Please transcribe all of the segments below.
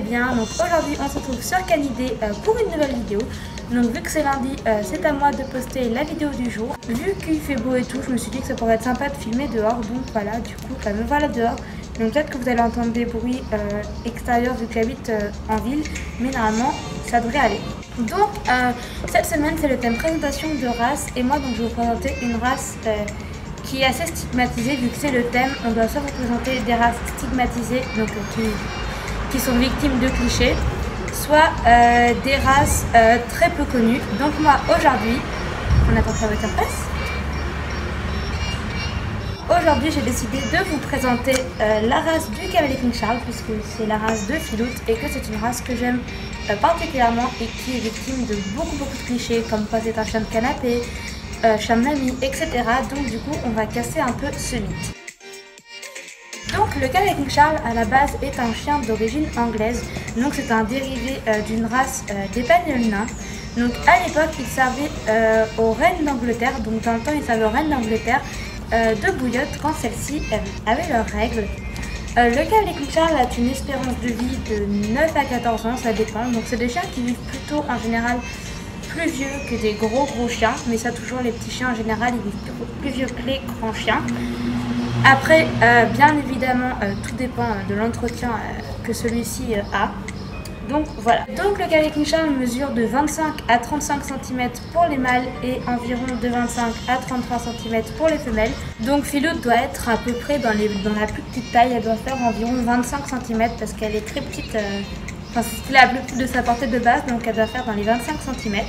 bien. Donc aujourd'hui on se retrouve sur Canidé pour une nouvelle vidéo. Donc vu que c'est lundi, c'est à moi de poster la vidéo du jour. Vu qu'il fait beau et tout, je me suis dit que ça pourrait être sympa de filmer dehors. Donc voilà, du coup me voilà dehors. Donc peut-être que vous allez entendre des bruits extérieurs vu que j'habite en ville. Mais normalement ça devrait aller. Donc cette semaine c'est le thème présentation de race. Et moi donc je vais vous présenter une race qui est assez stigmatisée vu que c'est le thème. On doit soit représenter des races stigmatisées, donc qui sont victimes de clichés, soit des races très peu connues. Donc moi aujourd'hui, on attend ça avec un presse. Aujourd'hui j'ai décidé de vous présenter la race du Cavalier King Charles puisque c'est la race de Philoute et que c'est une race que j'aime particulièrement et qui est victime de beaucoup de clichés comme quoi c'est un chien de canapé, chien de mamie, etc. Donc du coup on va casser un peu ce mythe. Donc le Cavalier King Charles à la base est un chien d'origine anglaise. Donc c'est un dérivé d'une race d'Épagnols nains. Donc à l'époque il servait aux reines d'Angleterre. Donc dans le temps il servait aux reines d'Angleterre de bouillotte quand celles-ci avaient leurs règles. Le Cavalier King Charles a une espérance de vie de 9 à 14 ans, ça dépend. Donc c'est des chiens qui vivent plutôt en général plus vieux que des gros chiens, mais ça toujours les petits chiens en général ils vivent plus vieux que les grands chiens. Après bien évidemment tout dépend de l'entretien que celui-ci a. Donc voilà. Donc le Cavalier King Charles mesure de 25 à 35 cm pour les mâles et environ de 25 à 33 cm pour les femelles. Donc Philoute doit être à peu près dans la plus petite taille, elle doit faire environ 25 cm parce qu'elle est très petite. Enfin, c'est la plus petite de sa portée de base, donc elle doit faire dans les 25 cm.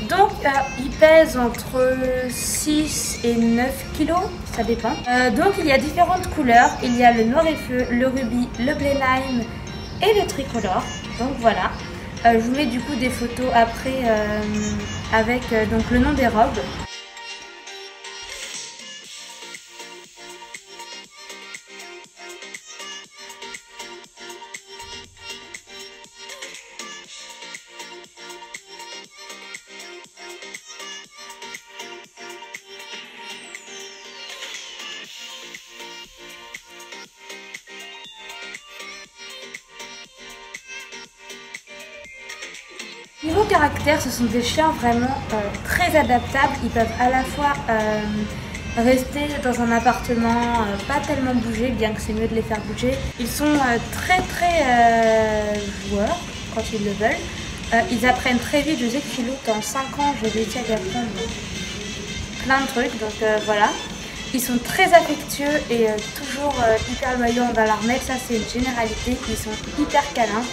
Donc il pèse entre 6 et 9 kg, ça dépend. Donc il y a différentes couleurs, il y a le noir et feu, le rubis, le blé lime et le tricolore. Donc voilà, je vous mets du coup des photos après avec donc le nom des robes. Niveau caractère, ce sont des chiens vraiment très adaptables. Ils peuvent à la fois rester dans un appartement, pas tellement bouger, bien que c'est mieux de les faire bouger. Ils sont très joueurs quand ils le veulent. Ils apprennent très vite. Je sais que Philoute, en 5 ans, j'ai réussi à lui apprendre plein de trucs. Donc voilà. Ils sont très affectueux et toujours hyper loyaux envers leur maître. Ça, c'est une généralité. Ils sont hyper câlins.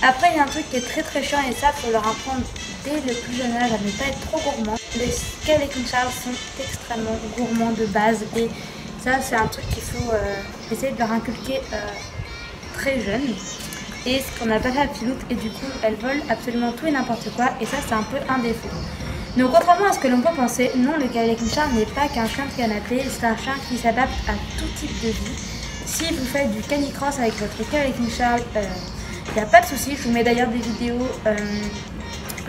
Après, il y a un truc qui est très chiant et ça, faut leur apprendre dès le plus jeune âge à ne pas être trop gourmand. Les Cavalier King Charles sont extrêmement gourmands de base et ça, c'est un truc qu'il faut essayer de leur inculquer très jeune. Et ce qu'on n'a pas fait à Philoute et du coup, elles volent absolument tout et n'importe quoi et ça, c'est un peu un défaut. Donc contrairement à ce que l'on peut penser, non, le Cavalier King Charles n'est pas qu'un chien de canapé, c'est un chien qui s'adapte à tout type de vie. Si vous faites du canicross avec votre Cavalier King Charles, il n'y a pas de souci, je vous mets d'ailleurs des vidéos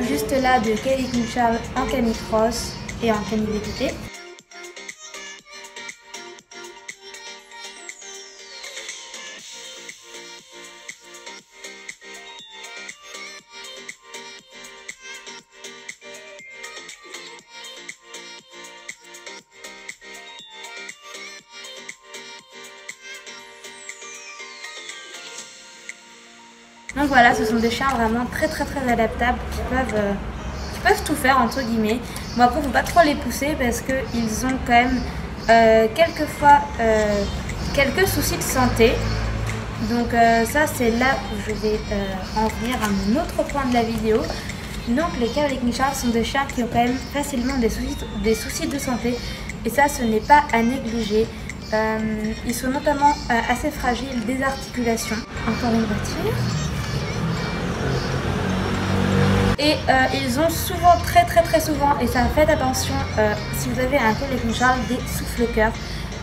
juste là de Cavalier King Charles en canicross et en canivérité. Donc voilà, ce sont des chiens vraiment très adaptables qui peuvent tout faire entre guillemets. Bon après, il ne faut pas trop les pousser parce qu'ils ont quand même quelquefois quelques soucis de santé. Donc ça c'est là où je vais en venir à mon autre point de la vidéo. Donc les Cavalier King Charles sont des chiens qui ont quand même facilement des soucis de santé et ça ce n'est pas à négliger. Ils sont notamment assez fragiles des articulations. Encore une voiture. Et ils ont souvent, très souvent, et ça faites attention si vous avez un Cavalier King Charles, des souffle-cœur.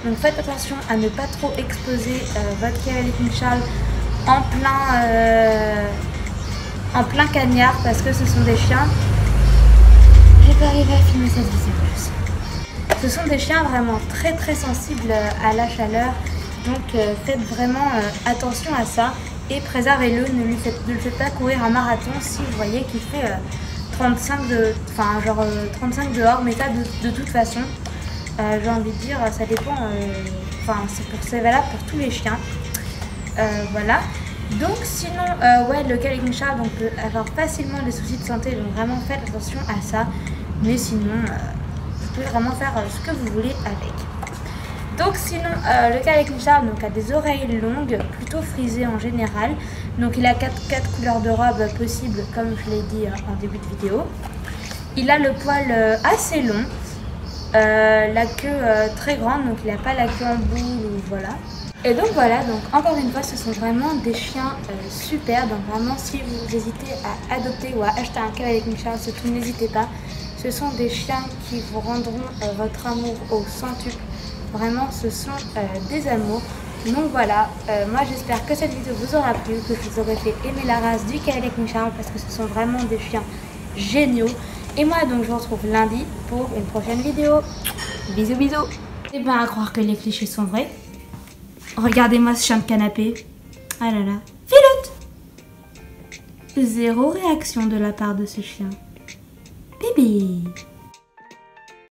Donc faites attention à ne pas trop exposer votre Cavalier King Charles en plein cagnard parce que ce sont des chiens. J'ai pas arrivé à filmer cette vidéo. Ce sont des chiens vraiment très sensibles à la chaleur. Donc faites vraiment attention à ça. et préservez-le, ne le faites pas courir un marathon si vous voyez qu'il fait 35 dehors, mais ça de toute façon, j'ai envie de dire, ça dépend, c'est valable pour tous les chiens. Voilà. Donc sinon, le Calico Charles peut avoir facilement des soucis de santé, donc vraiment faites attention à ça. Mais sinon, vous pouvez vraiment faire ce que vous voulez avec. Donc sinon, le Calico Charles a des oreilles longues, plutôt frisées en général. Donc il a 4 couleurs de robe possibles, comme je l'ai dit en début de vidéo. Il a le poil assez long, la queue très grande, donc il n'a pas la queue en boule, voilà. Et donc voilà, donc encore une fois, ce sont vraiment des chiens super. Donc vraiment, si vous hésitez à adopter ou à acheter un Cavalier King Charles, surtout n'hésitez pas. Ce sont des chiens qui vous rendront votre amour au centuple. Vraiment, ce sont des amours. Donc voilà, moi j'espère que cette vidéo vous aura plu, que vous aurez fait aimer la race du Cavalier King Charles parce que ce sont vraiment des chiens géniaux. Et moi donc je vous retrouve lundi pour une prochaine vidéo. Bisous bisous. Et bien à croire que les clichés sont vrais. Regardez-moi ce chien de canapé. Ah là là. Filoute. Zéro réaction de la part de ce chien. Bébé.